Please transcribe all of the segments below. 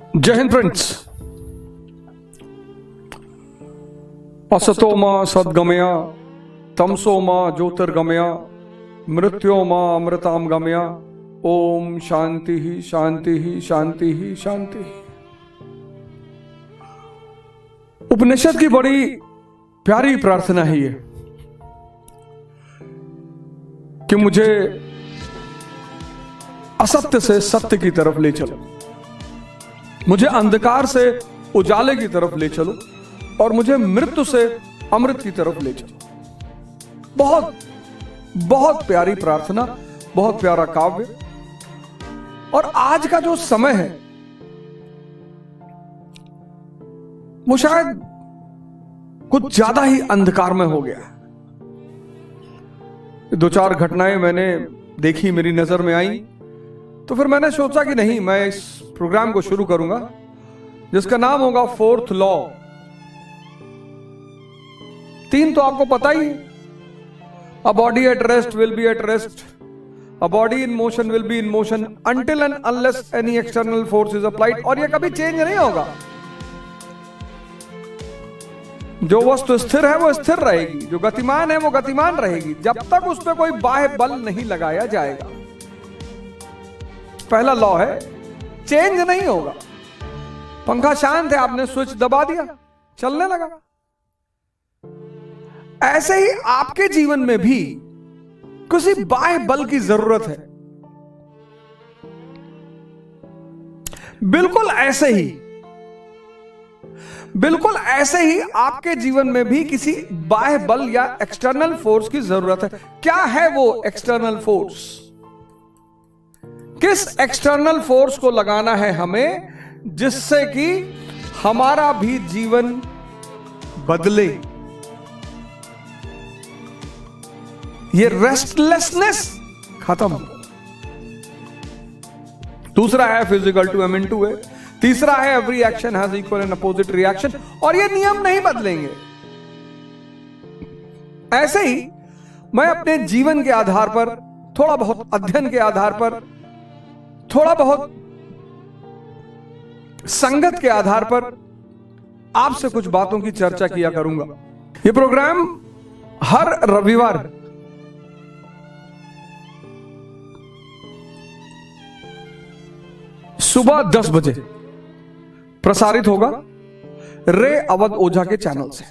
जय हिंद फ्रेंड्स। असतो मा सद्गमया तमसो मा ज्योतिर्गमया मृत्यो मा अमृताम गमया। ओम शांति ही शांति ही शांति ही शांति ही। उपनिषद की बड़ी प्यारी प्रार्थना है ये कि मुझे असत्य से सत्य की तरफ ले चलो, मुझे अंधकार से उजाले की तरफ ले चलो और मुझे मृत्यु से अमृत की तरफ ले चलो। बहुत बहुत प्यारी प्रार्थना, बहुत प्यारा काव्य। और आज का जो समय है वो शायद कुछ ज्यादा ही अंधकार में हो गया। दो चार घटनाएं मैंने देखी, मेरी नजर में आई, तो फिर मैंने सोचा कि नहीं, मैं इस प्रोग्राम को शुरू करूंगा जिसका नाम होगा फोर्थ लॉ। 3 तो आपको पता ही है। A body at rest will be at rest, a body in motion will be in motion until and unless any external force is applied. और ये कभी चेंज नहीं होगा। जो वस्तु स्थिर है वो स्थिर रहेगी, जो गतिमान है वो गतिमान रहेगी, जब तक उस पर कोई बाह्य बल नहीं लगाया जाएगा। पहला लॉ है, चेंज नहीं होगा। पंखा शांत है, आपने स्विच दबा दिया, चलने लगा। ऐसे ही आपके जीवन में भी किसी बाह्य बल की जरूरत है। बिल्कुल ऐसे ही आपके जीवन में भी किसी बाह्य बल या एक्सटर्नल फोर्स की जरूरत है। क्या है वो एक्सटर्नल फोर्स? किस एक्सटर्नल फोर्स को लगाना है हमें जिससे कि हमारा भी जीवन बदले, ये रेस्टलेसनेस खत्म हो। दूसरा है फिजिकल टू एम इनटू है। तीसरा है every action has equal and opposite reaction. और ये नियम नहीं बदलेंगे। ऐसे ही मैं अपने जीवन के आधार पर, थोड़ा बहुत अध्ययन के आधार पर, थोड़ा बहुत संगत के आधार पर आपसे कुछ बातों की चर्चा किया करूंगा। यह प्रोग्राम हर रविवार सुबह 10 बजे प्रसारित होगा रे अवध ओझा के चैनल से।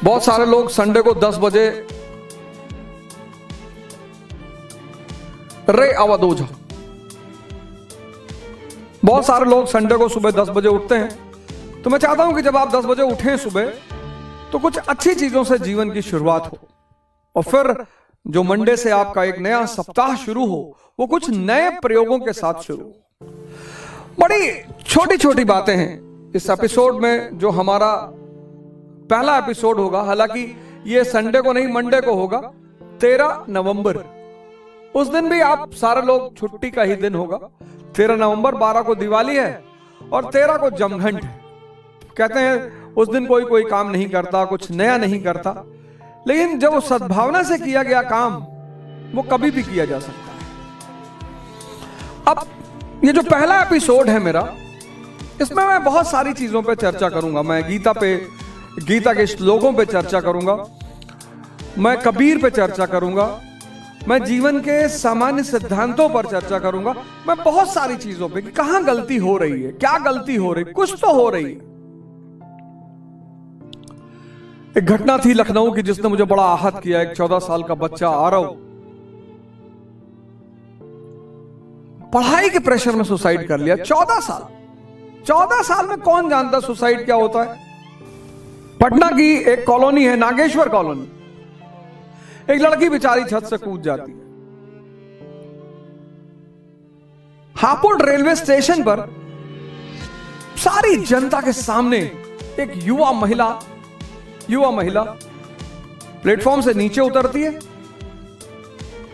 बहुत सारे लोग संडे को 10 बजे रे अवध ओझा, बहुत सारे लोग संडे को सुबह 10 बजे उठते हैं। तो मैं चाहता हूं कि जब आप 10 बजे उठें सुबह, तो कुछ अच्छी चीजों से जीवन की शुरुआत हो और फिर जो मंडे से आपका एक नया सप्ताह शुरू हो वो कुछ नए प्रयोगों के साथ शुरू हो। बड़ी छोटी छोटी बातें हैं इस एपिसोड में। जो हमारा पहला एपिसोड होगा, हालांकि ये संडे को नहीं मंडे को होगा, 13 नवंबर। उस दिन भी आप सारे लोग, छुट्टी का ही दिन होगा। 13 नवंबर, 12 को दिवाली है और 13 को जमघंट है। कहते हैं उस दिन कोई कोई काम नहीं करता, कुछ नया नहीं करता, लेकिन जब वो सद्भावना से किया गया काम वो कभी भी किया जा सकता है। अब ये जो पहला एपिसोड है मेरा, इसमें मैं बहुत सारी चीजों पे चर्चा करूंगा। मैं गीता के श्लोकों पे चर्चा करूंगा, मैं कबीर पे चर्चा करूंगा, मैं जीवन के सामान्य सिद्धांतों पर चर्चा करूंगा, मैं बहुत सारी चीजों पे कि कहां गलती हो रही है, क्या गलती हो रही, कुछ तो हो रही है। एक घटना थी लखनऊ की जिसने मुझे बड़ा आहत किया। एक 14 साल का बच्चा आरव पढ़ाई के प्रेशर में सुसाइड कर लिया। 14 साल में कौन जानता सुसाइड क्या होता है। पटना की एक कॉलोनी है, नागेश्वर कॉलोनी। एक लड़की बेचारी छत से कूद जाती है। हापुड़ रेलवे स्टेशन पर सारी जनता के सामने एक युवा महिला प्लेटफॉर्म से नीचे उतरती है।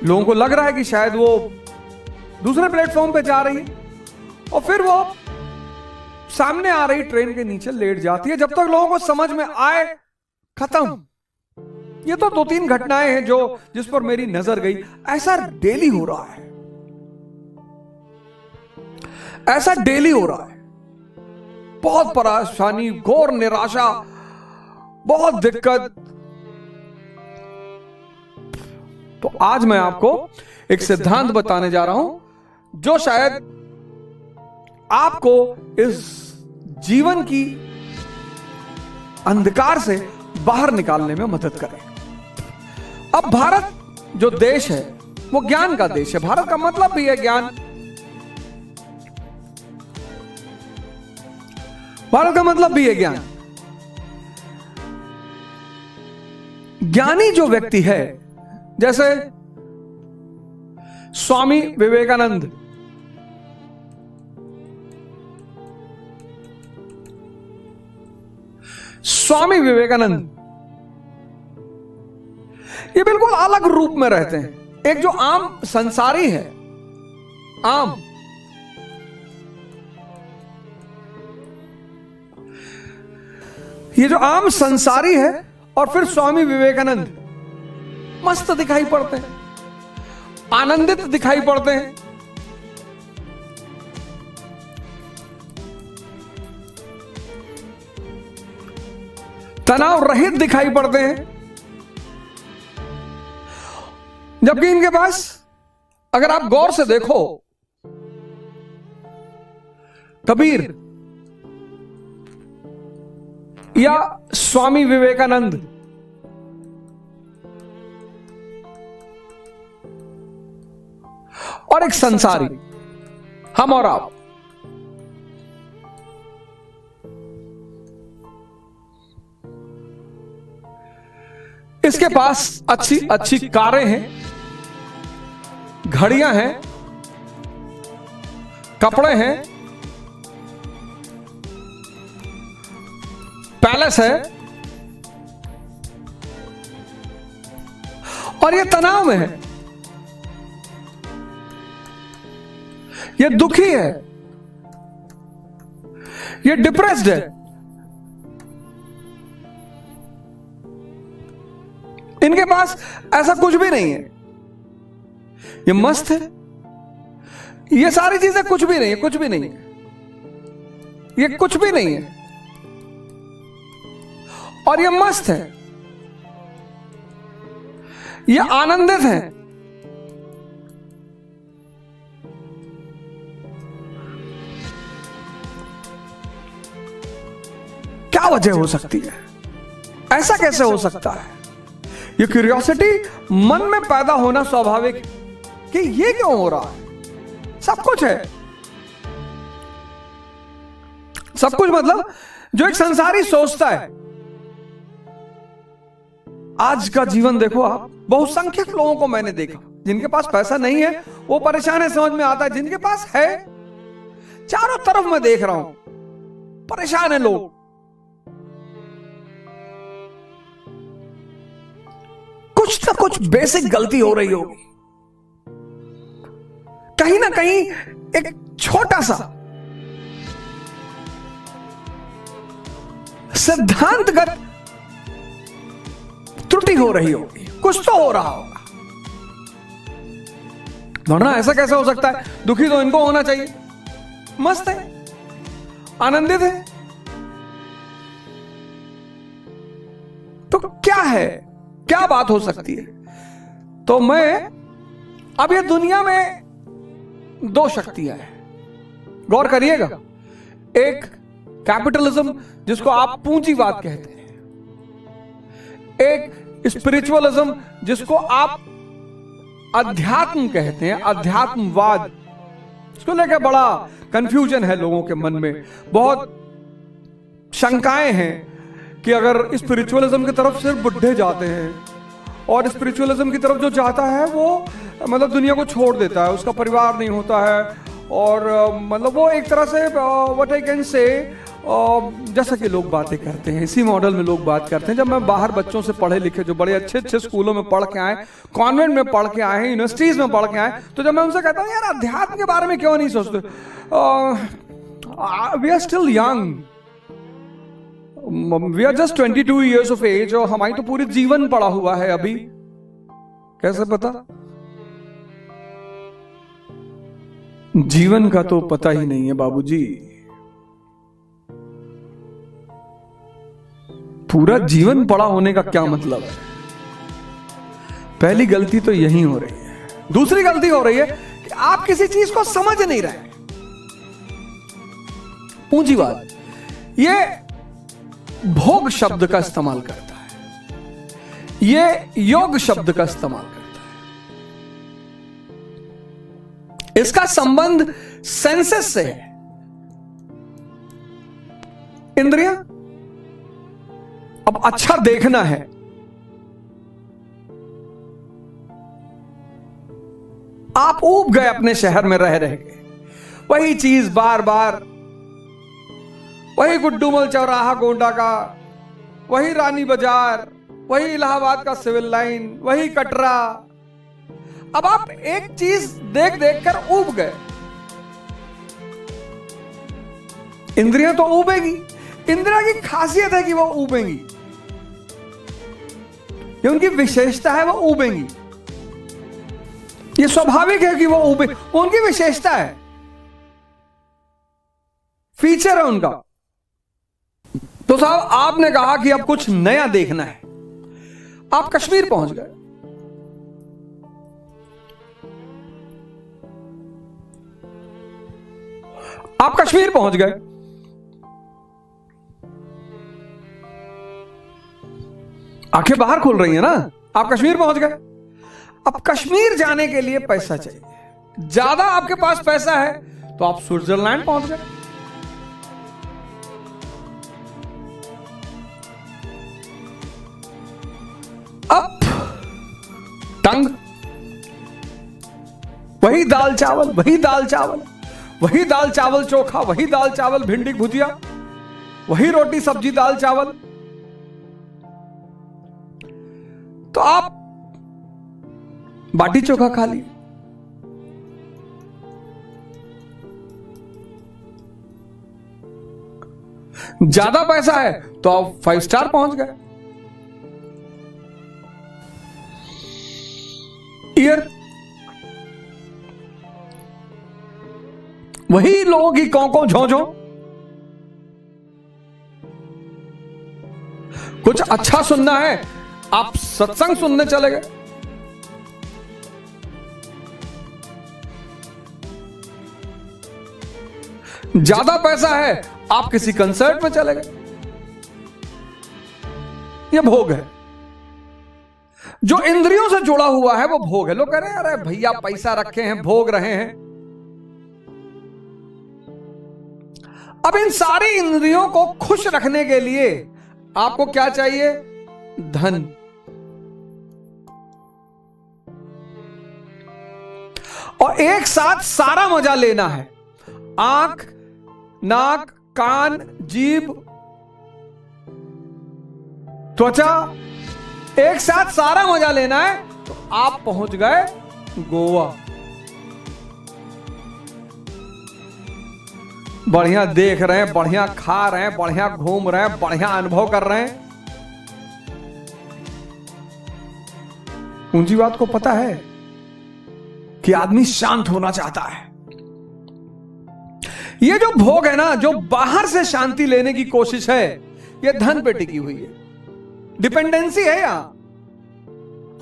लोगों को लग रहा है कि शायद वो दूसरे प्लेटफॉर्म पे जा रही है, और फिर वो सामने आ रही ट्रेन के नीचे लेट जाती है। जब तक लोगों को समझ में आए, खत्म। ये तो 2-3 घटनाएं हैं जिस पर मेरी नजर गई। ऐसा डेली हो रहा है। ऐसा डेली हो रहा है, बहुत परेशानी, घोर निराशा, बहुत दिक्कत। तो आज मैं आपको एक सिद्धांत बताने जा रहा हूं जो शायद आपको इस जीवन की अंधकार से बाहर निकालने में मदद करे। अब भारत जो देश है वो ज्ञान का देश है। भारत का मतलब भी है ज्ञान। भारत का मतलब भी है ज्ञान। ज्ञानी जो व्यक्ति है, जैसे स्वामी विवेकानंद, स्वामी विवेकानंद ये बिल्कुल अलग रूप में रहते हैं। एक जो आम संसारी है, आम, ये जो आम संसारी है, और फिर स्वामी विवेकानंद मस्त दिखाई पड़ते हैं, आनंदित दिखाई पड़ते हैं, तनाव रहित दिखाई पड़ते हैं। जबकि इनके पास अगर आप गौर से देखो, कबीर या स्वामी विवेकानंद, और एक संसारी, हम और आप, इसके पास अच्छी अच्छी कारें हैं, घड़ियां हैं, कपड़े हैं, पैलेस है, और ये तनाव में है, ये दुखी है, ये डिप्रेस्ड है। इनके पास ऐसा कुछ भी नहीं है, ये मस्त है। ये सारी चीजें कुछ भी नहीं है, कुछ भी नहीं है, ये कुछ भी नहीं है, और ये मस्त है, ये आनंदित है। क्या वजह हो सकती है? ऐसा कैसे हो सकता है? ये क्यूरियोसिटी मन में पैदा होना स्वाभाविक है कि ये क्यों हो रहा है। सब कुछ है, सब कुछ मतलब जो एक संसारी सोचता है। आज का जीवन देखो आप, बहुसंख्यक लोगों को मैंने देखा, जिनके पास पैसा नहीं है वो परेशान है, समझ में आता है। जिनके पास है, चारों तरफ मैं देख रहा हूं, परेशान है लोग। कुछ ना कुछ बेसिक गलती हो रही होगी, कहीं ना कहीं एक छोटा सा सिद्धांतगत त्रुटि हो रही होगी, कुछ तो हो रहा होगा। वरना ऐसा कैसे हो सकता है? दुखी तो इनको होना चाहिए, मस्त है, आनंदित है। तो क्या है, क्या बात हो सकती है? तो मैं अब ये दुनिया में दो शक्तियां हैं, गौर करिएगा। एक कैपिटलिज्म, जिसको आप पूंजीवाद कहते हैं, एक स्पिरिचुअलिज्म, जिसको आप अध्यात्म कहते हैं, अध्यात्मवाद। इसको लेकर बड़ा कंफ्यूजन है लोगों के मन में, बहुत शंकाएं हैं कि अगर स्पिरिचुअलिज्म की तरफ सिर्फ बुढ़े जाते हैं, और स्पिरिचुअलिज्म की तरफ जो जाता है वो मतलब दुनिया को छोड़ देता है, उसका परिवार नहीं होता है, और मतलब वो एक तरह से व्हाट आई कैन से, जैसा कि लोग बातें करते हैं, इसी मॉडल में लोग बात करते हैं। जब मैं बाहर बच्चों से पढ़े लिखे, जो बड़े अच्छे अच्छे स्कूलों में पढ़ के आए, कॉन्वेंट में पढ़ के आए हैं, यूनिवर्सिटीज में पढ़ के आए, तो जब मैं उनसे कहता हूँ यार अध्यात्म के बारे में क्यों नहीं सोचते, we are still young, we are just 22 years of age, और हमारी तो पूरी जीवन पड़ा हुआ है अभी, कैसे पता? जीवन का तो पता ही नहीं है बाबूजी। पूरा जीवन पड़ा होने का क्या मतलब है? पहली गलती तो यही हो रही है। दूसरी गलती हो रही है कि आप किसी चीज को समझ नहीं रहे। पूंजीवाद ये भोग शब्द का इस्तेमाल करता है, ये योग शब्द का इस्तेमाल करता है। इसका संबंध सेंसेस से है। इंद्रियां, अब अच्छा देखना है, आप ऊब गए अपने शहर में रह के, वही चीज बार बार, वही गुड्डूमल चौराहा गोंडा का, वही रानी बाजार, वही इलाहाबाद का सिविल लाइन, वही कटरा। अब आप एक चीज देख देख कर ऊब गए। इंद्रियां तो ऊबेगी, इंद्रिया की खासियत है कि वो ऊबेंगी, ये उनकी विशेषता है, वो ऊबेंगी। ये स्वाभाविक है कि वो ऊबे, उनकी विशेषता है, फीचर है उनका। तो साहब आपने कहा कि अब कुछ नया देखना है, आप कश्मीर पहुंच गए। आप कश्मीर पहुंच गए, आंखें बाहर खुल रही है ना, आप कश्मीर पहुंच गए। अब कश्मीर जाने के लिए पैसा चाहिए, ज्यादा आपके पास पैसा है तो आप स्विट्जरलैंड पहुंच गए। अब तंग, वही दाल चावल, वही दाल चावल, वही दाल चावल चोखा, वही दाल चावल भिंडी भुजिया, वही रोटी सब्जी दाल चावल। तो आप बाटी चोखा खा लिए। ज्यादा पैसा है तो आप 5 स्टार पहुंच गए। ईयर, वही लोगों की कौं झों, कुछ अच्छा सुनना है आप सत्संग सुनने चले गए। ज्यादा पैसा है आप किसी कंसर्ट में चले गए। यह भोग है, जो इंद्रियों से जुड़ा हुआ है वो भोग है। लोग कह रहे हैं अरे भैया पैसा रखे हैं, भोग रहे हैं। अब इन सारी इंद्रियों को खुश रखने के लिए आपको क्या चाहिए? धन। और एक साथ सारा मजा लेना है, आंख, नाक, कान, जीभ, त्वचा, एक साथ सारा मजा लेना है। तो आप पहुंच गए गोवा। बढ़िया देख रहे हैं, बढ़िया खा रहे हैं, बढ़िया घूम रहे हैं, बढ़िया अनुभव कर रहे हैं। पूंजीवाद को पता है कि आदमी शांत होना चाहता है। ये जो भोग है ना, जो बाहर से शांति लेने की कोशिश है, ये धन पे टिकी हुई है। डिपेंडेंसी है यहां,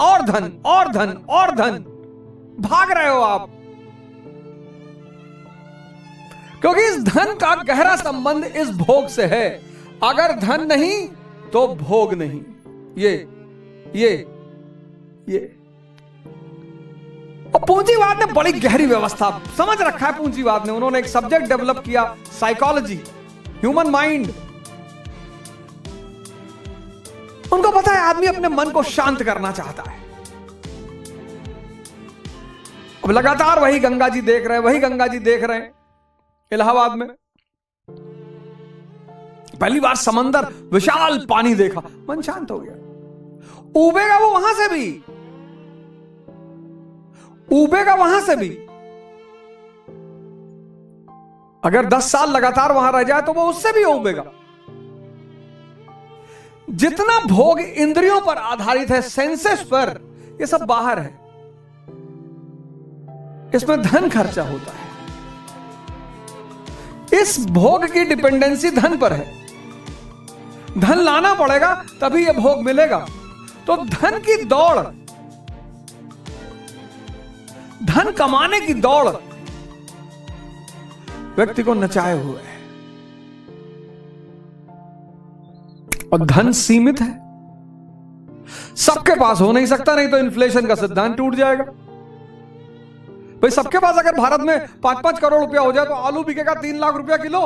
और धन और धन और धन, भाग रहे हो आप। क्योंकि इस धन का गहरा संबंध इस भोग से है। अगर धन नहीं तो भोग नहीं। ये और पूंजीवाद ने बड़ी गहरी व्यवस्था समझ रखा है। पूंजीवाद ने, उन्होंने एक सब्जेक्ट डेवलप किया, साइकोलॉजी, ह्यूमन माइंड। उनको पता है आदमी अपने मन को शांत करना चाहता है। अब लगातार वही गंगा जी देख रहे हैं, वही गंगा जी देख रहे हैं इलाहाबाद में। पहली बार समंदर, विशाल पानी देखा, मन शांत हो गया। उबेगा वो वहां से भी, उबेगा वहां से भी। अगर 10 साल लगातार वहां रह जाए तो वो उससे भी उबेगा। जितना भोग इंद्रियों पर आधारित है, सेंसेस पर, ये सब बाहर है। इसमें धन खर्चा होता है। इस भोग की डिपेंडेंसी धन पर है। धन लाना पड़ेगा तभी यह भोग मिलेगा। तो धन की दौड़, धन कमाने की दौड़ व्यक्ति को नचाए हुए है। और धन सीमित है, सबके पास हो नहीं सकता, नहीं तो इन्फ्लेशन का सिद्धांत टूट जाएगा। भाई सबके पास अगर भारत में 5-5 करोड़ रुपया हो जाए तो आलू बिकेगा 3 लाख रुपया किलो।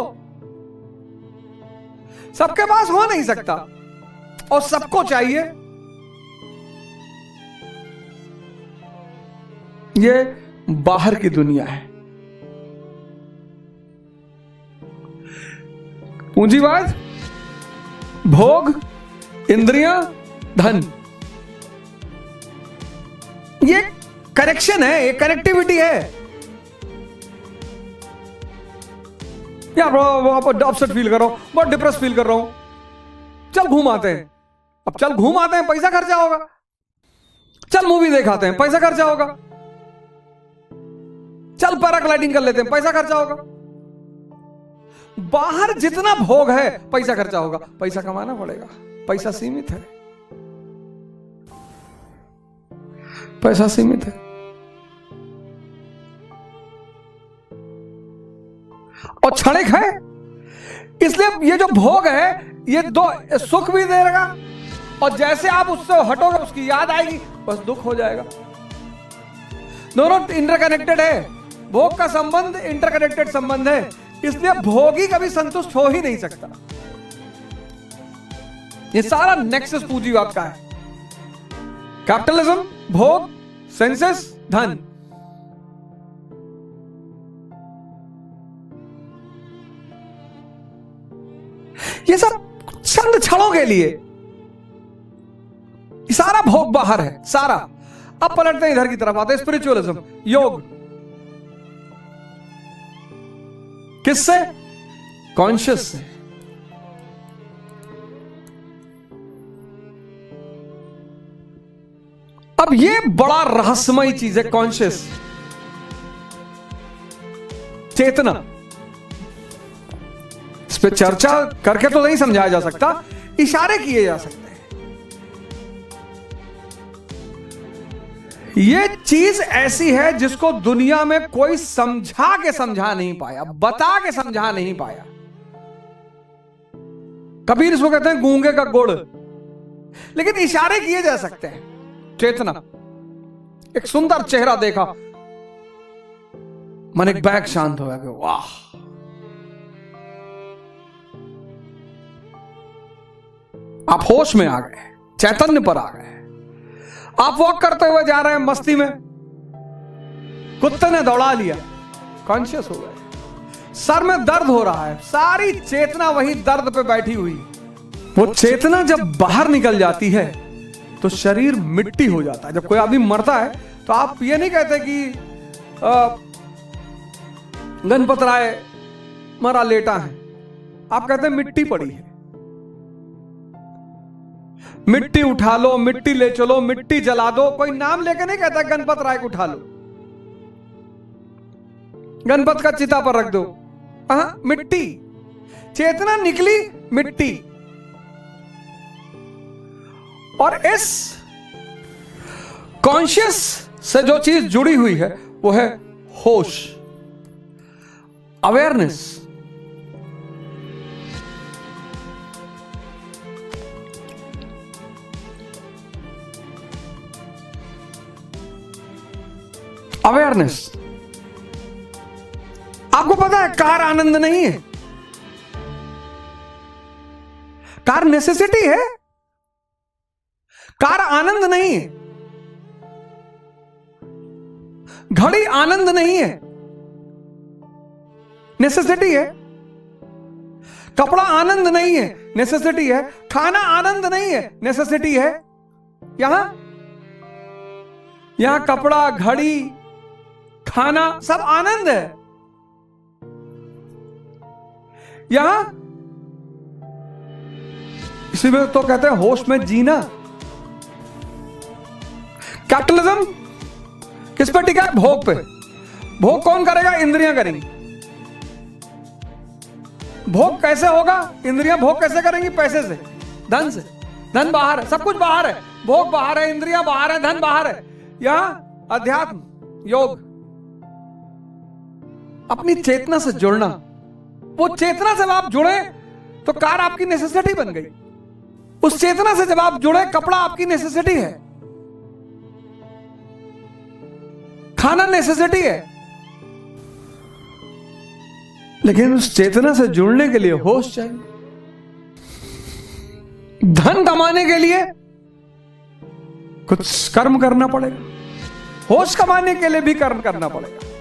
सबके पास हो नहीं सकता और सबको चाहिए। ये बाहर की दुनिया है। पूंजीवाद, भोग, इंद्रियां, धन, ये कनेक्शन है, ये कनेक्टिविटी है। यार आप अपसेट फील कर रहा हूं, बहुत डिप्रेस फील कर रहा हूं, चल घूम आते हैं। अब चल घूम आते हैं, पैसा खर्चा होगा। चल मूवी देखाते हैं, पैसा खर्चा होगा। चल पैराग्लाइडिंग कर लेते हैं, पैसा खर्चा होगा। बाहर जितना भोग है पैसा खर्चा होगा। पैसा कमाना पड़ेगा, पैसा सीमित है, पैसा सीमित है। और क्षणिक है, इसलिए ये जो भोग है ये दो सुख भी देगा और जैसे आप उससे हटोगे उसकी याद आएगी, बस दुख हो जाएगा। दोनों इंटरकनेक्टेड है। भोग का संबंध इंटरकनेक्टेड संबंध है, इसलिए भोगी कभी संतुष्ट हो ही नहीं सकता। ये सारा नेक्सस पूंजीवाद का है। कैपिटलिज्म, भोग, सेंसेस, धन। ये सब चंद क्षणों के लिए, सारा भोग बाहर है, सारा। अब पलटते हैं इधर की तरफ, आते हैं स्पिरिचुअलिज्म, योग। किससे? कॉन्शियस से। अब ये बड़ा रहस्यमयी चीज है, कॉन्शियस, चेतना। इस पे चर्चा करके तो नहीं समझाया जा सकता, इशारे किए जा सकते हैं। ये चीज ऐसी है जिसको दुनिया में कोई समझा नहीं पाया, बता के समझा नहीं पाया। कबीर इसको कहते हैं गूंगे का गुड़, लेकिन इशारे किए जा सकते हैं। चेतना, एक सुंदर चेहरा देखा, मन एक बैग शांत हो गया, वाह। आप होश में आ गए, चैतन्य पर आ गए। आप वॉक करते हुए जा रहे हैं मस्ती में, कुत्ते ने दौड़ा लिया, कॉन्शियस हो गए। सर में दर्द हो रहा है, सारी चेतना वही दर्द पे बैठी हुई। वो चेतना जब बाहर निकल जाती है तो शरीर मिट्टी हो जाता है। जब कोई आदमी मरता है तो आप ये नहीं कहते कि गणपत राय मरा लेटा है, आप कहते हैं मिट्टी पड़ी है। मिट्टी उठा लो, मिट्टी ले चलो, मिट्टी जला दो। कोई नाम लेके नहीं कहता गणपत राय को उठा लो, गणपत का चिता पर रख दो। मिट्टी, चेतना निकली मिट्टी। और इस कॉन्शियस से जो चीज जुड़ी हुई है वो है होश, अवेयरनेस। अवेयरनेस। आपको पता है कार आनंद नहीं है, कार नेसेसिटी है, कार आनंद नहीं है। घड़ी आनंद नहीं है, नेसेसिटी है। कपड़ा आनंद नहीं है, नेसेसिटी है। खाना आनंद नहीं है, नेसेसिटी है। यहां कपड़ा, घड़ी, खाना सब आनंद है। यहां इसी में तो कहते हैं होश में जीना। कैपिटलिज्म किस पे टिका है? भोग पे। भोग कौन करेगा? इंद्रियां करेंगी। भोग कैसे होगा? इंद्रियां भोग कैसे करेंगी? पैसे से, धन से। धन बाहर है, सब कुछ बाहर है, भोग बाहर है, इंद्रियां बाहर है, धन बाहर है। यहां अध्यात्म, योग, अपनी चेतना से जुड़ना। वो चेतना से आप जुड़े तो कार आपकी नेसेसिटी बन गई। उस चेतना से जब आप जुड़े, कपड़ा आपकी नेसेसिटी है, खाना नेसेसिटी है। लेकिन उस चेतना से जुड़ने के लिए होश चाहिए। धन कमाने के लिए कुछ कर्म करना पड़ेगा, होश कमाने के लिए भी कर्म करना पड़ेगा।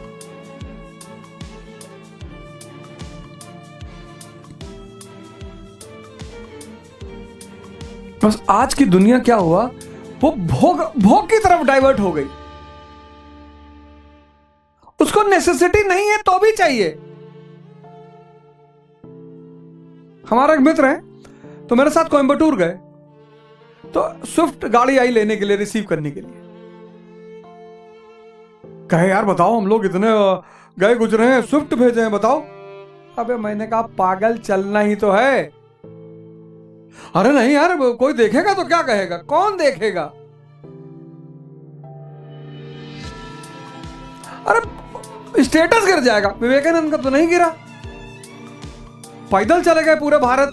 बस आज की दुनिया क्या हुआ, वो भोग की तरफ डाइवर्ट हो गई। उसको नेसेसिटी नहीं है तो भी चाहिए। हमारा एक मित्र है, तो मेरे साथ कोयंबटूर गए, तो स्विफ्ट गाड़ी आई लेने के लिए, रिसीव करने के लिए। कहे यार बताओ, हम लोग इतने गए गुजरे हैं, स्विफ्ट भेजे हैं, बताओ। अबे मैंने कहा पागल, चलना ही तो है। अरे नहीं यार, कोई देखेगा तो क्या कहेगा? कौन देखेगा? अरे स्टेटस गिर जाएगा। विवेकानंद का तो नहीं गिरा, पैदल चले गए पूरे भारत।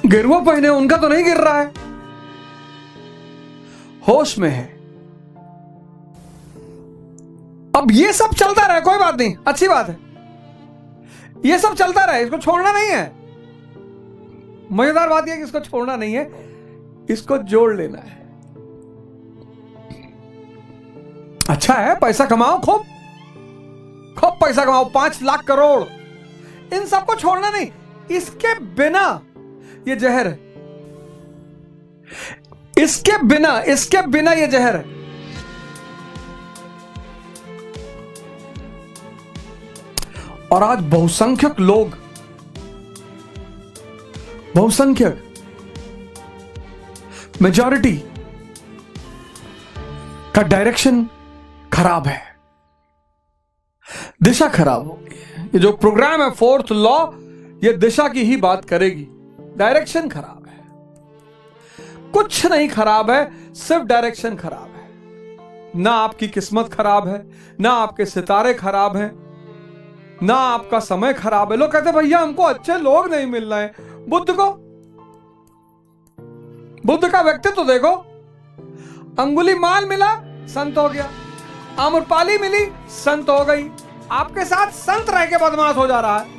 गिरवा पहने, उनका तो नहीं गिर रहा है, होश में है। अब ये सब चलता रहे, कोई बात नहीं, अच्छी बात है, ये सब चलता रहे, इसको छोड़ना नहीं है। मजेदार बात यह कि इसको छोड़ना नहीं है, इसको जोड़ लेना है। अच्छा है, पैसा कमाओ, खूब खूब पैसा कमाओ, 5 लाख करोड़, इन सबको छोड़ना नहीं। इसके बिना ये जहर है, इसके बिना ये जहर है। और आज बहुसंख्यक लोग, मेजॉरिटी का डायरेक्शन खराब है, दिशा खराब हो गई है। ये जो प्रोग्राम है फोर्थ लॉ, ये दिशा की ही बात करेगी। डायरेक्शन खराब है, कुछ नहीं खराब है, सिर्फ डायरेक्शन खराब है। ना आपकी किस्मत खराब है, ना आपके सितारे खराब हैं, ना आपका समय खराब है। लोग कहते भैया हमको अच्छे लोग नहीं मिल रहे हैं। बुद्ध का व्यक्तित्व तो देखो, अंगुली माल मिला, संत हो गया, आम्रपाली मिली, संत हो गई। आपके साथ संत रह के बदमाश हो जा रहा है।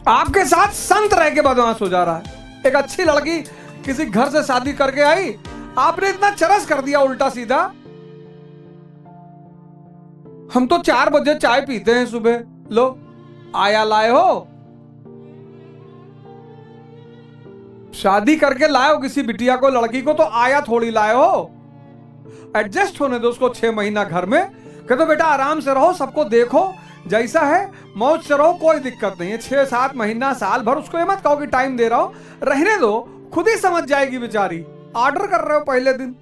आपके साथ संत रह के बदमाश हो जा रहा है। एक अच्छी लड़की किसी घर से शादी करके आई, आपने इतना चरस कर दिया उल्टा सीधा। हम तो 4 बजे चाय पीते हैं सुबह, लो आया लाए हो, शादी करके लाए हो किसी बिटिया को, लड़की को, तो आया थोड़ी लाए हो। एडजस्ट होने दो उसको 6 महीना घर में। कहते बेटा आराम से रहो, सबको देखो, जैसा है मौज से रहो, कोई दिक्कत नहीं है। 6-7 महीना, साल भर उसको ये मत कहो कि टाइम दे रहा हो, रहने दो, खुद ही समझ जाएगी बेचारी। ऑर्डर कर रहे हो पहले दिन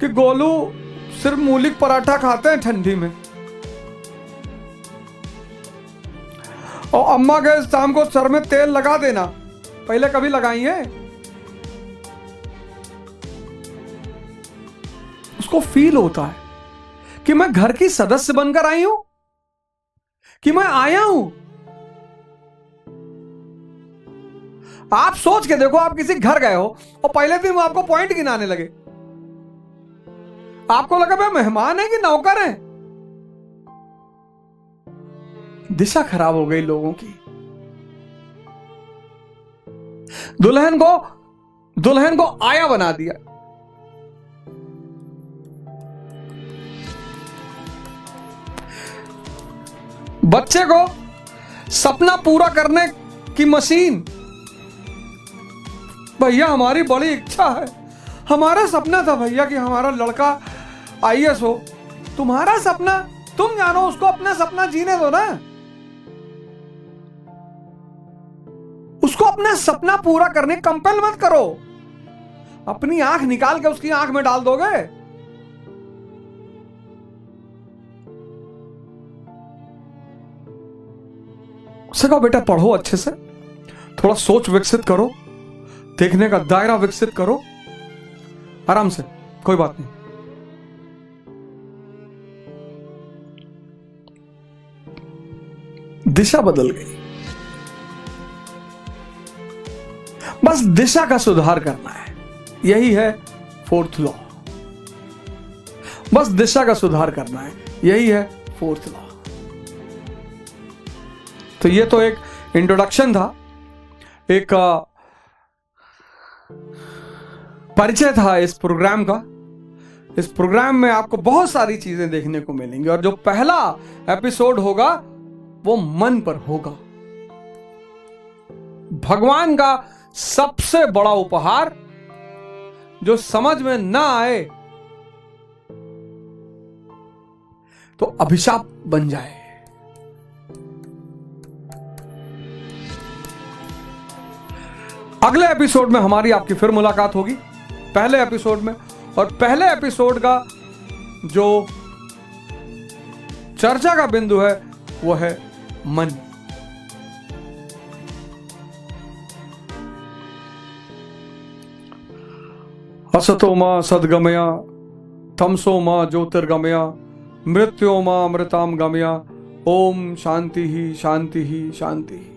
कि गोलू सिर्फ मूलिक पराठा खाते हैं ठंडी में, और अम्मा के शाम को सर में तेल लगा देना। पहले कभी लगाई है? उसको फील होता है कि मैं घर की सदस्य बनकर आई हूं, कि मैं आया हूं। आप सोच के देखो, आप किसी घर गए हो और पहले दिन वो आपको पॉइंट गिनाने लगे, आपको लगा भाई मेहमान है कि नौकर है। दिशा खराब हो गई लोगों की। दुल्हन को आया बना दिया। बच्चे को सपना पूरा करने की मशीन। भैया हमारी बड़ी इच्छा है, हमारा सपना था भैया कि हमारा लड़का आईएएस हो। तुम्हारा सपना तुम जानो, उसको अपना सपना जीने दो ना, उसको अपना सपना पूरा करने कंपेल मत करो। अपनी आंख निकाल के उसकी आंख में डाल दोगे? उससे कहो बेटा पढ़ो अच्छे से, थोड़ा सोच विकसित करो, देखने का दायरा विकसित करो, आराम से, कोई बात नहीं। दिशा बदल गई, बस दिशा का सुधार करना है, यही है फोर्थ लॉ। बस दिशा का सुधार करना है, यही है फोर्थ लॉ। तो ये तो एक इंट्रोडक्शन था, एक परिचय था इस प्रोग्राम का। इस प्रोग्राम में आपको बहुत सारी चीजें देखने को मिलेंगी, और जो पहला एपिसोड होगा वो मन पर होगा। भगवान का सबसे बड़ा उपहार, जो समझ में ना आए तो अभिशाप बन जाए। अगले एपिसोड में हमारी आपकी फिर मुलाकात होगी, पहले एपिसोड में। और पहले एपिसोड का जो चर्चा का बिंदु है वो है मन। असतो मा सद्गमया, तमसो मा ज्योतिर्गमया, मृत्यो मा अमृताम गमया। ओम शांति ही शांति ही शांति।